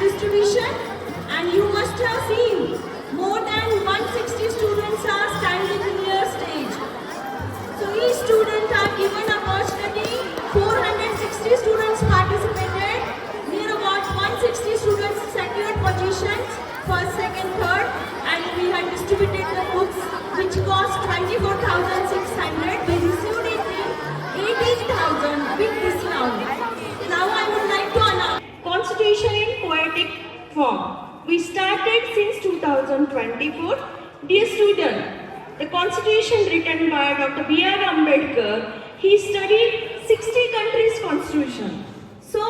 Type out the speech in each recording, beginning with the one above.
distribution, and you must have seen more than 160 students are standing near stage. So each student are given opportunity. 460 students participated. Near about 160 students secured positions, first, second, third, and we had distributed the books which cost 24,600. We received it in 18,000 with discount. Now I would like to announce Constitution in poetic form. We started since 2024. Dear student, the Constitution written by Dr. B.R. Ambedkar, he studied 60 countries' constitution. So,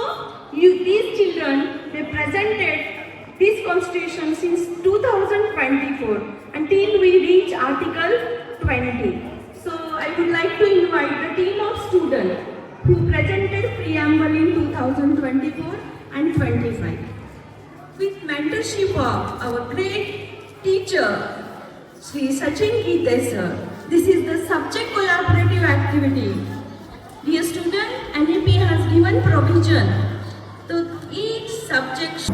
these children, they presented this constitution since 2024 until we reach Article 20. So, I would like to invite the team of students who presented preamble in 2024 and 25. With mentorship of our great teacher, Sri Sachin Gite sir, this is the subject collaborative activity. Dear student, NEP has given provision to each subject.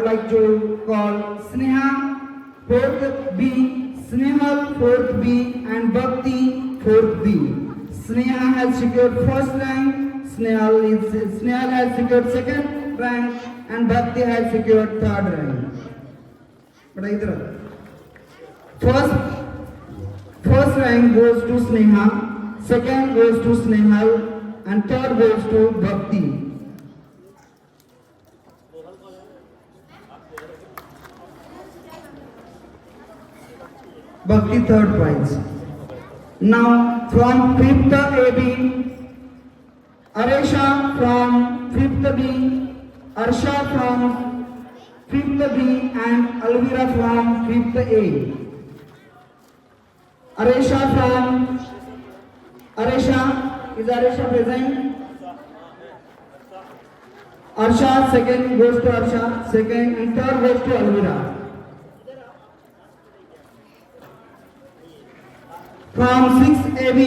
like to call Sneha, fourth B, Snehal, fourth B, and Bhakti, fourth B. Sneha has secured first rank, Snehal has secured second rank, and Bhakti has secured third rank. But first rank goes to Sneha, second goes to Snehal, and third goes to Bhakti. Bhakti third prize. Now from 5th AB, Aresha from 5th B, Arsha from 5th B, and Alvira from 5th A. Aresha, is Aresha present? Arsha, second goes to Arsha, second, and third goes to Alvira. From 6 AB,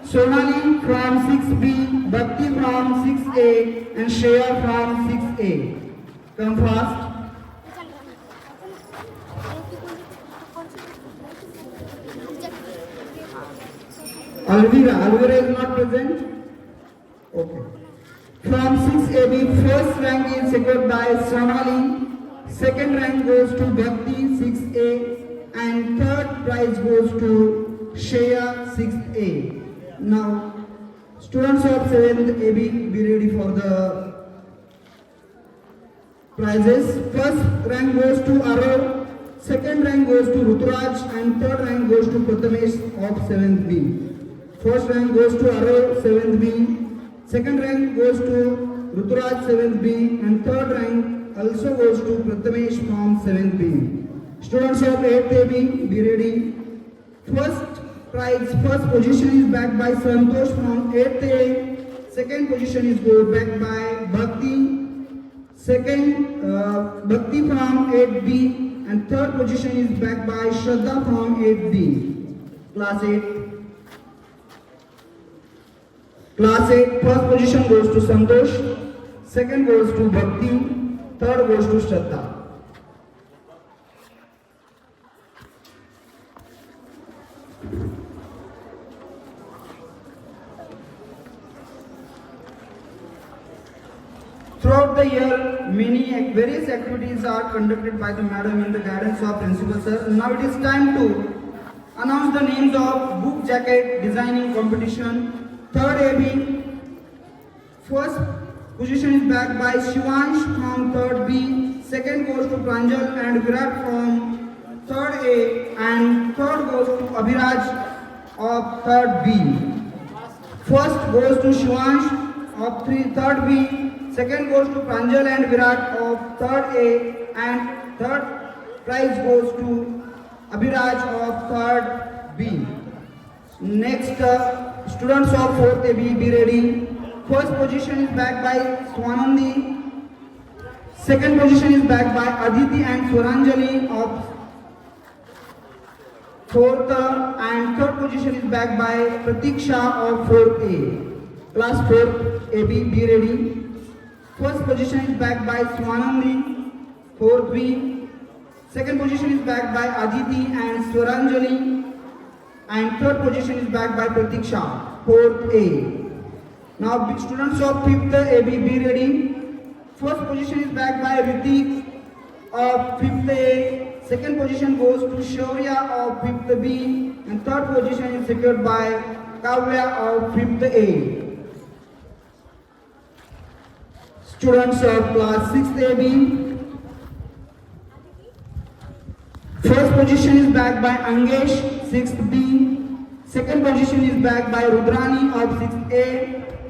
Sonali from 6B, Bhakti from 6A, and Shreya from 6A. Come fast. Alvira is not present. Okay. From 6AB, first rank is secured by Sonali, second rank goes to Bhakti 6A, and third prize goes to Shreya 6A. Now, students of 7th AB, be ready for the prizes. First rank goes to Arav, second rank goes to Ruturaj, and third rank goes to Prathamesh of 7th B. First rank goes to Arav, 7th B. Second rank goes to Ruturaj, 7th B. And third rank also goes to Prathamesh from 7th B. Students of 8th AB, be ready. First prize, first position is backed by Santosh from 8th A. Second position is backed by Bhakti. Second, Bhakti from 8B. And third position is backed by Shraddha from 8B. Class 8. Class 8, first position goes to Santosh. Second goes to Bhakti. Third goes to Shraddha. Throughout the year, various activities are conducted by the madam in the guidance of principal sir. Now it is time to announce the names of book jacket designing competition. Third AB, first position is backed by Shivansh from third B. Second goes to Pranjal and Virat from third A, and third goes to Abhiraj of third B. First goes to Shivansh of third B. Second goes to Pranjal and Virat of third A, and third prize goes to Abhiraj of third B. Next, students of 4th AB, be ready. First position is backed by Swanandi. Second position is backed by Aditi and Swaranjali of 4th, and third position is backed by Pratiksha of 4th A. Class 4th AB, be ready. First position is backed by Swanandi, 4th B. Second position is backed by Aditi and Swaranjali, and third position is backed by Pratiksha, 4th A. Now students of 5th AB, be ready. First position is backed by Ritik of 5th A. Second position goes to Shaurya of 5th B, and third position is secured by Kavya of 5th A. Students of class 6th AB, first position is backed by Angesh, 6th B. Second position is backed by Rudrani of 6th A.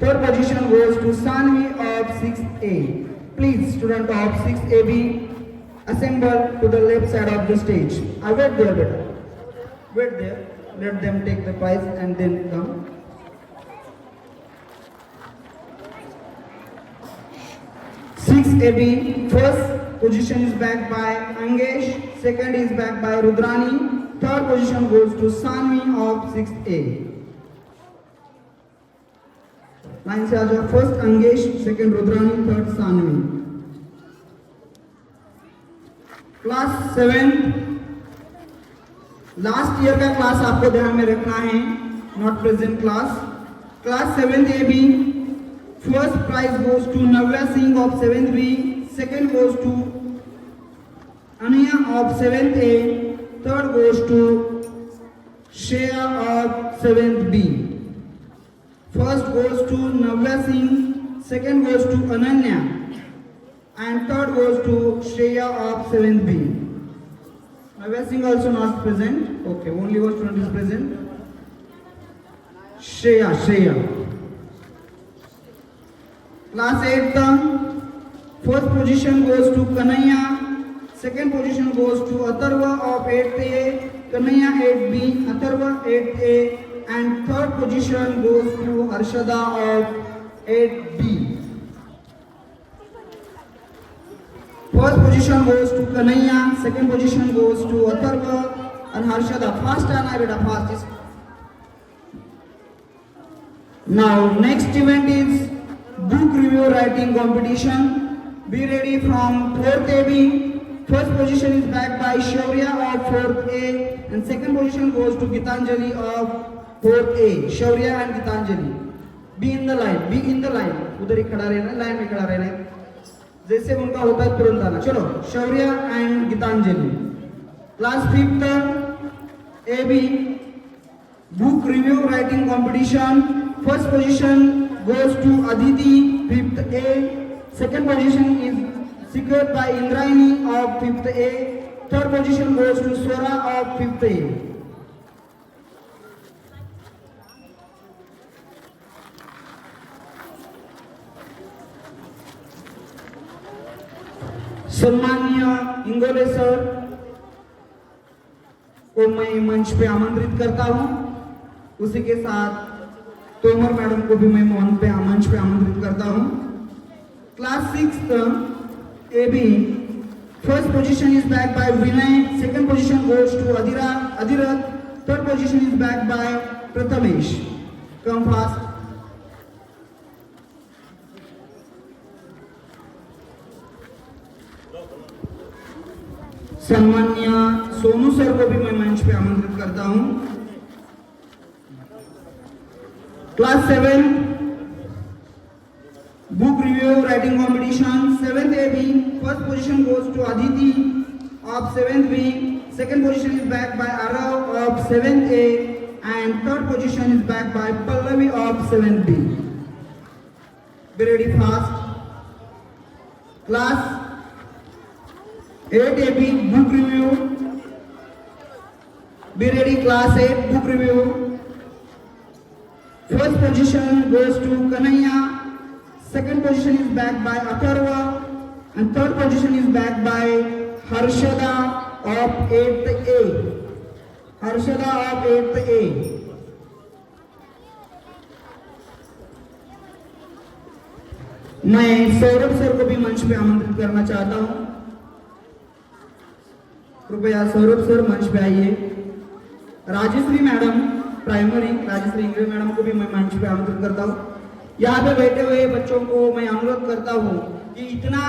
Third position goes to Sanvi of 6th A. Please, student of 6th AB, assemble to the left side of the stage. Wait there, better. Wait there. Let them take the prize and then come. 6th AB, first position is backed by Angesh, second is backed by Rudrani, third position goes to Sanvi of 6th A. Line से आ जाओ, first Angesh, second Rudrani, third Sanvi. Class 7 last year का class आपको ध्यान में रखना है, not present class. Class 7th A B, first prize goes to Navya Singh of 7th B, second goes to Anaya of 7th A, third goes to Shreya of 7th B. First goes to Navya Singh, second goes to Ananya, and third goes to Shreya of 7th B. Navya Singh also not present. Okay, only one student is present. Shreya. Class 8th, first position goes to Kanaya, second position goes to Atharva of 8th A, Kanaya 8th B, Atharva 8th A, and third position goes to Harshada of 8B. First position goes to Kanaya, second position goes to Atharva and Harshada. Fast and I beta fast. Now next event is book review writing competition. Be ready from 4th AB. First position is backed by Shaurya of 4th A and second position goes to Gitanjali of 4th A. Shaurya and Gitanjali. Be in the line. उधर ही खड़ा रहना, line में खड़ा रहना, जैसे उनका होता है तुरंत आना। चलो, Shaurya and Geetanjali. Class 5th A B, book review writing competition. First position goes to Aditi 5th A, second position is secured by Indrayani of 5th A, third position goes to Swara of 5th A. सम्माननीय Ingole sir को मैं मंच पे आमंत्रित करता हूं। उसी के साथ तोमर मैडम को भी मैं मंच पे आमंत्रित करता हूं। Class 6th A B, first position is bagged by Vinay, second position goes to Adhirath, third position is bagged by Prathamesh. Come fast. सम्माननीय सोनू सर को भी मैं मंच पे आमंत्रित करता हूं। Class 7 book review writing competition. 7th A B, first position goes to Aditi of 7th B, second position is bagged by Aarav of 7th A and third position is bagged by Pallavi of 7th B. Be ready fast. Class 8 AB book review. Be ready, class 8 book review. First position goes to Kanaya, second position is backed by Atharva and third position is backed by Harshada of 8th A. Harshada of 8th A. मैं Saurabh sir को भी मंच पे आमंत्रित करना चाहता हूं। कृपया सौरभ सर मंच पे आइए। Rajshree madam primary, Rajshree English madam को भी मैं मंच पे आमंत्रित करता हूँ। यहाँ पे बैठे हुए बच्चों को मैं अनुरोध करता हूँ कि इतना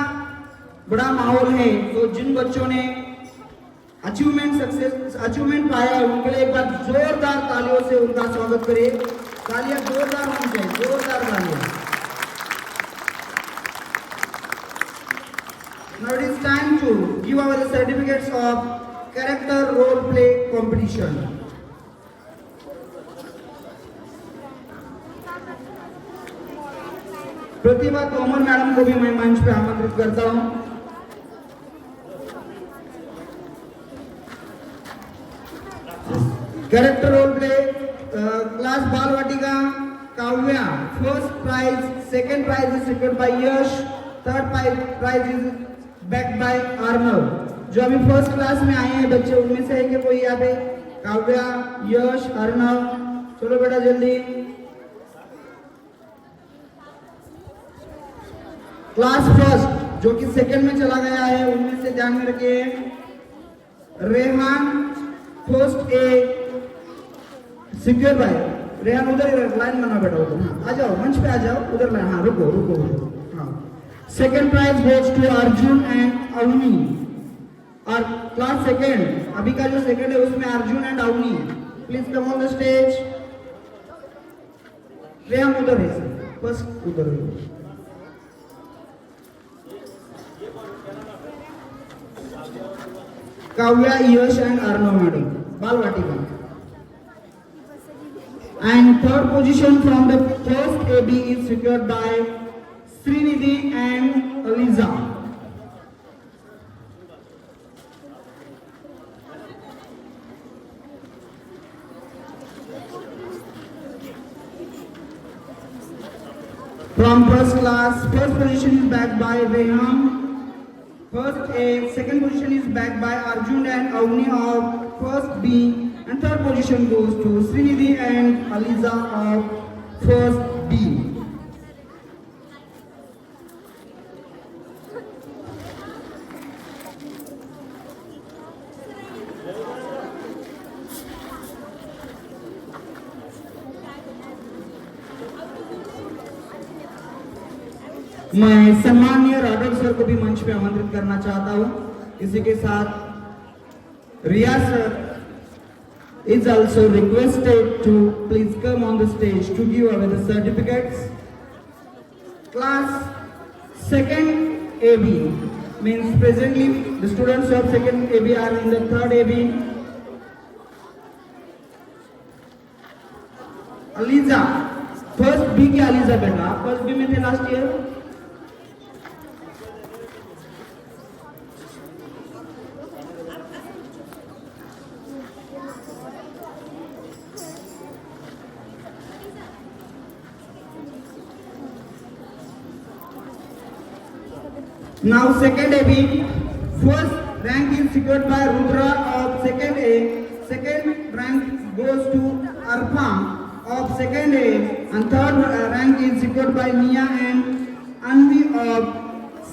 बड़ा माहौल है तो जिन बच्चों ने अचीवमेंट पाया है उनके लिए एक बार जोरदार तालियों से उनका स्वागत करिए। तालियां जोरदार होनी चाहिए, जोरदार तालियां। Now it is time to give our certificates of character role play competition. Pratibha Tomar madam को भी मैं मंच पे आमंत्रित करता हूं। Character role play class Bal Vatika Kavya, first prize, second prize is secured by Yash, third prize is bagged by Arnav. जो अभी फर्स्ट क्लास में आए हैं बच्चे उनमें से है कि कोई यहाँ पे? काव्या, यश, अर्नव, चलो बेटा जल्दी। क्लास फर्स्ट जो कि सेकंड में चला गया है उनमें से ध्यान में रखिए। Rehan first A secure by Rehan, उधर लाइन बना बेटा उधर। हाँ आ जाओ, मंच पे आ जाओ, उधर लाइन। हाँ रुको। हाँ second prize goes to Arjun and Avni. और क्लास सेकेंड, अभी का जो सेकेंड है उसमें Arjun and Avni, please come on the stage. Shreyam उधर है सर, बस उधर है। Kavya, Yash and Arnav madam, Balvatika. And third position from the first AB is secured by Srinidhi and Aliza. From first class, first position is backed by Reham. First A, second position is backed by Arjun and Avni of first B, and third position goes to Srinidhi and Aliza of first B. मैं सम्मानीय Raghav sir को भी मंच पे आमंत्रित करना चाहता हूं। इसी के साथ रिया sir is also requested to please come on the stage to give away the certificates. Class second AB means presently the students of second AB are in the third AB. Aliza, first B की Aliza बेटा, first B में थे last year. Now second AB, first rank is secured by Rudra of second A, second rank goes to Arfan of second A, and third rank is secured by Nia and Anvi of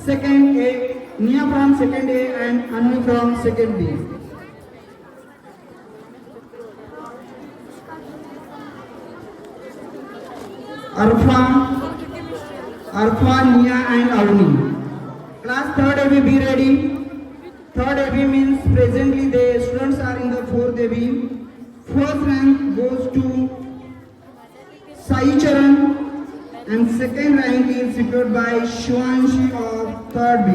second A, Nia from second A and Anvi from second B. Arfan, Nia and Avni. Class third AB, be ready. Third AB means presently the students are in the fourth AB. First rank goes to Sai Charan and second rank is secured by Shivanshi of third B.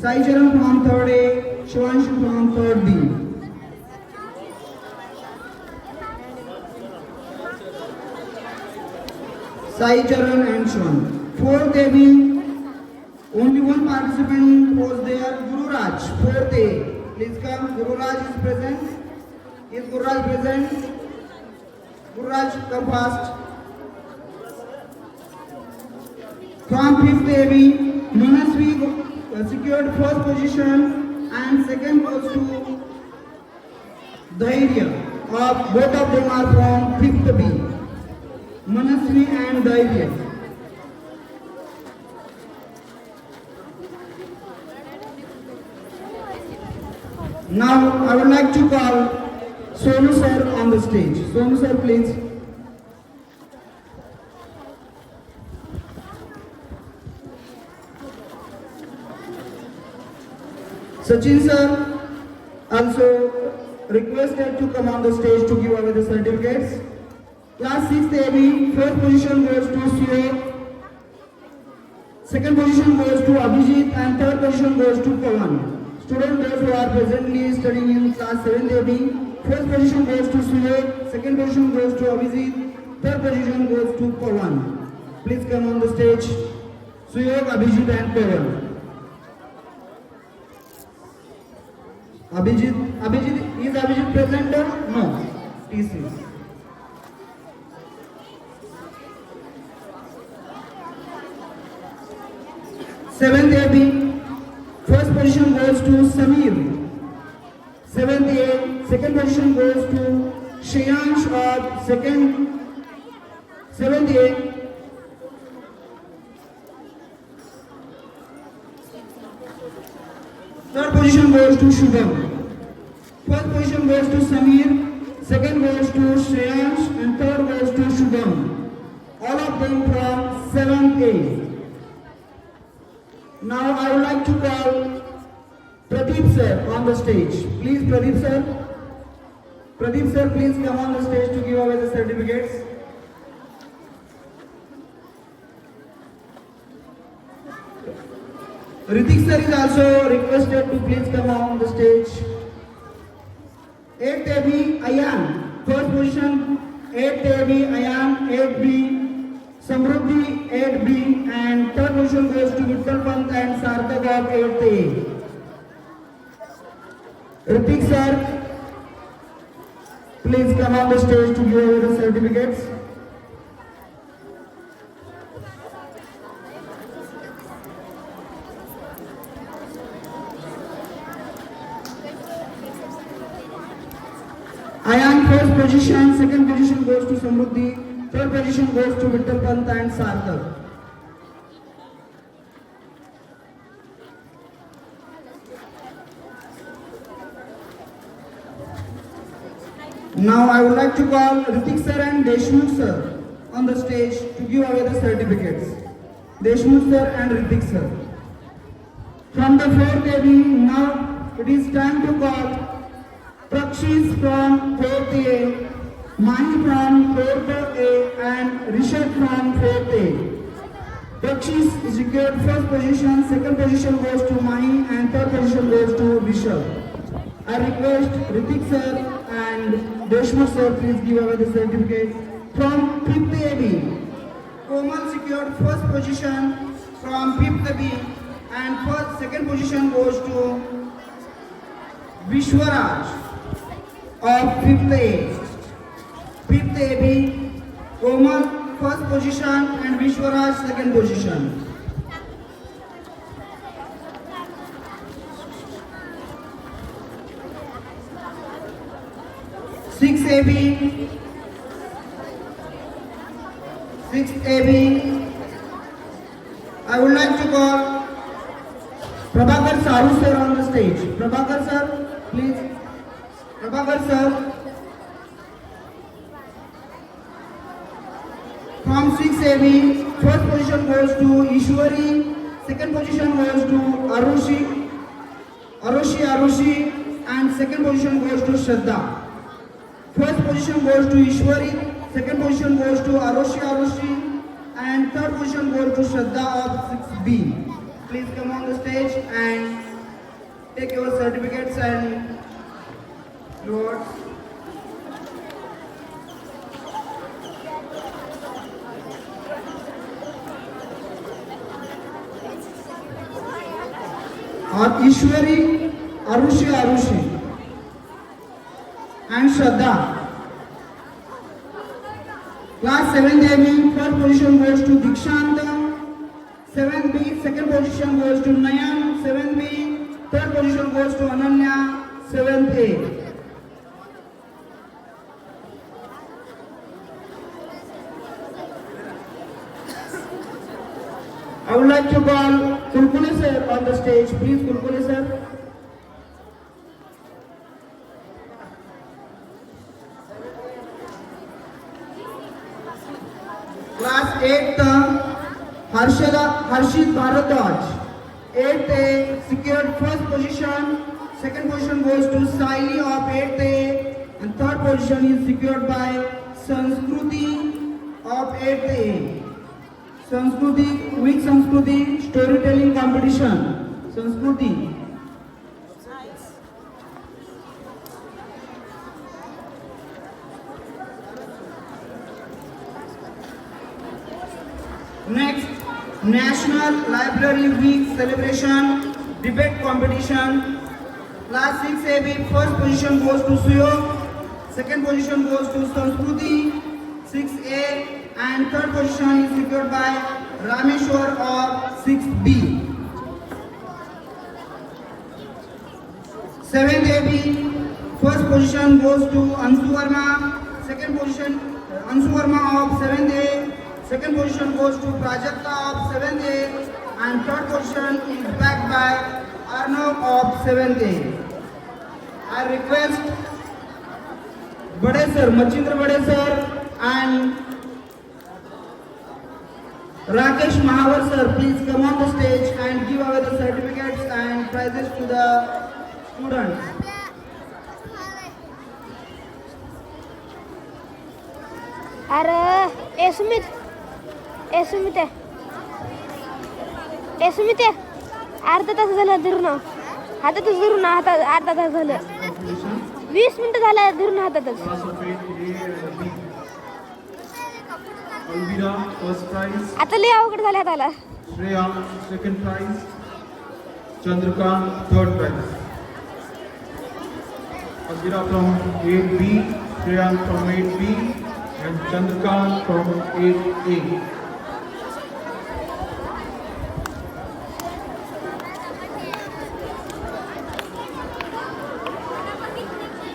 Sai Charan from third A, Shivanshi from third B. Sai Charan and Shivan. Fourth AB, only one participant was there, Guru Raj, fourth A. Please come, Guru Raj is present. Is Guru Raj present? Guru Raj, come fast. From fifth AB, Manasvi secured first position and second was to Dhairya. Both of them are from fifth B. Manasvi and Dhairya. Now I would like to call Sonu sir on the stage. Sonu sir, please. Sachin sir also requested to come on the stage to give away the certificates. Class 6th AB, first position goes to Suyog, second position goes to Abhijit and third position goes to Pawan. Students those who are presently studying in class 7th AB, first position goes to Suyog, second position goes to Abhijit, third position goes to Pawan. Please come on the stage. Suyog, Abhijit and Pawan. Abhijit, is Abhijit present? No. TC. Seventh AB, first position goes to Samir. Seventh A, second position goes to Shreyansh of seventh A. Third position goes to Shubham. First position goes to Samir, second goes to Shreyansh and third goes to Shubham. All of them from 7th A. Now I would like to call Pradeep sir on the stage. Please, Pradeep sir. Pradeep sir, please come on the stage to give away the certificates. Ritik sir is also requested to please come on the stage. 8th AB Ayan, first position. 8th AB Ayan, 8B. Samruddhi, 8B. And third position goes to Vittal Pant and Sarthak of 8th A. Ritik sir, please come on the stage to give away the certificates. Ayan first position, second position goes to Samruddhi, third position goes to Vittal Pant and Sarthak. Now I would like to call Ritik sir and Deshmukh sir on the stage to give away the certificates. Deshmukh sir and Ritik sir. From the 4th AB, now it is time to call Prakshis from 4th A, Mahi from 4th A and Rishabh from 4th A. Prakshis is secured first position, second position goes to Mahi and third position goes to Rishabh. I request Ritik sir and Deshmukh sir please give away the certificate. From 5th AB, Komal secured first position from 5th B and second position goes to Vishwaraj of 5th A. 5th AB, Komal first position and Vishwaraj second position. 6th AB, 6th AB, I would like to call Prabhakar Saru sir on the stage. Prabhakar sir, please. Prabhakar sir. From 6th AB, first position goes to Ishwari, second position goes to Arushi, and second position goes to Shraddha. First position goes to Ishwari, second position goes to Arushi, and third position goes to Shraddha of 6B. Please come on the stage and take your certificates and rewards. Or Ishwari, Arushi, and Shraddha. Class 7th AB, first position goes to Dikshanta, 7B, second position goes to Nayan, 7B, third position goes to Ananya, 7th A. I would like to call Kulkule sir on the stage. Please, Kulkule sir. Class 8th, Harshit Bharadwaj. 8th A, secured first position. Second position goes to Saili of 8th A. And third position is secured by Sanskruti of 8th A. Sanskruti, which Sanskruti? Storytelling competition. Sanskruti. Next, National Library Week celebration, debate competition. Class 6 AB, first position goes to Suyo, second position goes to Sanskruti, 6A, and third position is secured by Rameshwar of 6B. 7th AB, first position goes to Ansu Verma, second position Ansu Verma of 7th A, second position goes to Prajakta of 7th A, and third position is backed by Arnav of 7th A. I request Bade sir, Machindra Bade sir and Rakesh Mahavar sir, please come on the stage and give away the certificates and prizes to the Students, अरे ए सुमित आहे अर्धा तास झालं धरून हातातच धरून अर्धा तास झालं competition. 20 मिनिटं झालं धरून हातातच Class of 8 A and B. Alvira, first prize. आता लय अवघड झाले हाताला Shreya, second prize. Chandrakant, third prize. Alvira from 8B, Shreya from 8B, and Chandrakant from 8A.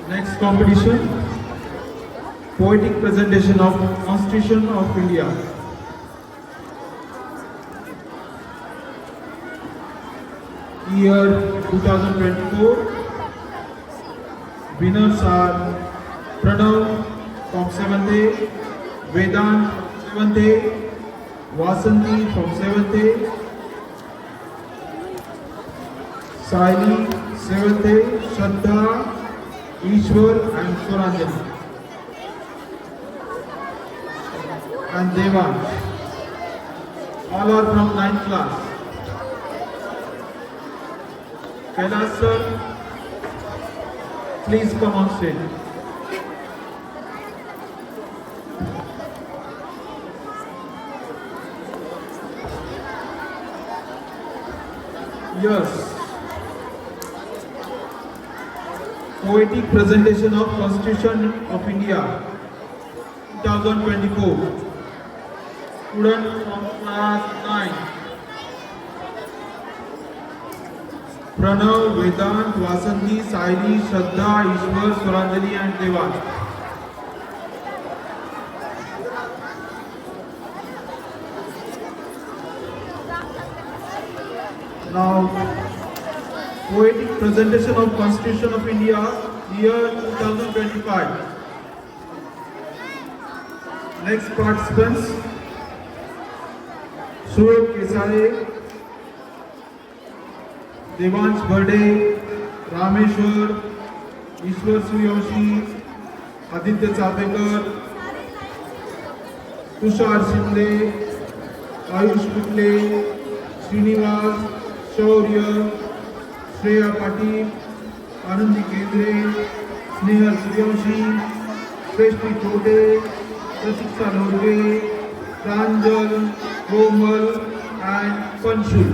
Next competition, poetic presentation of Constitution of India. Year 2024. Winners are Pranav from 7th A, Vedant from 7th A, Vasanti from 7th A, Saili 7th A, Shraddha, Ishwar and Suranjali. And Devan. All are from 9th class. Kailash sir, please come on stage. Yes. Poetic presentation of Constitution of India 2024. Student from class 9. Pranav, Vedant, Vasanti, Saili, Shraddha, Ishwar, Suranjali and Devan. Now, poetic presentation of Constitution of India, year 2025. Next participants, Surab Kesare, Devansh Bhade, Rameshwar, Ishwar Suryavanshi, Aditya Chapekar, Tushar Shinde, Ayush Putle, Srinivas, Shaurya, Shreya Patil, Anandi Kendre, Snehal Suryavanshi, Shreshti Chote, Pratiksha Lorge, Pranjal, Komal and Panshul.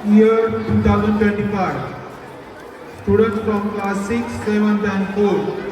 Year 2025. Students from class 6, 7th and 4th.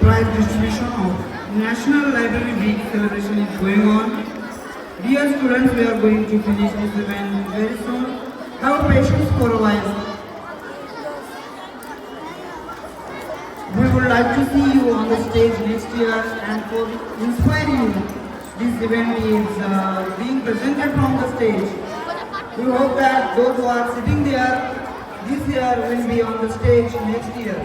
Prize distribution of National Library Week celebration is going on. Dear students, we are going to finish this event very soon. Have patience for a while. We would like to see you on the stage next year, and for inspiring you, this event is being presented from the stage. We hope that those who are sitting there this year will be on the stage next year.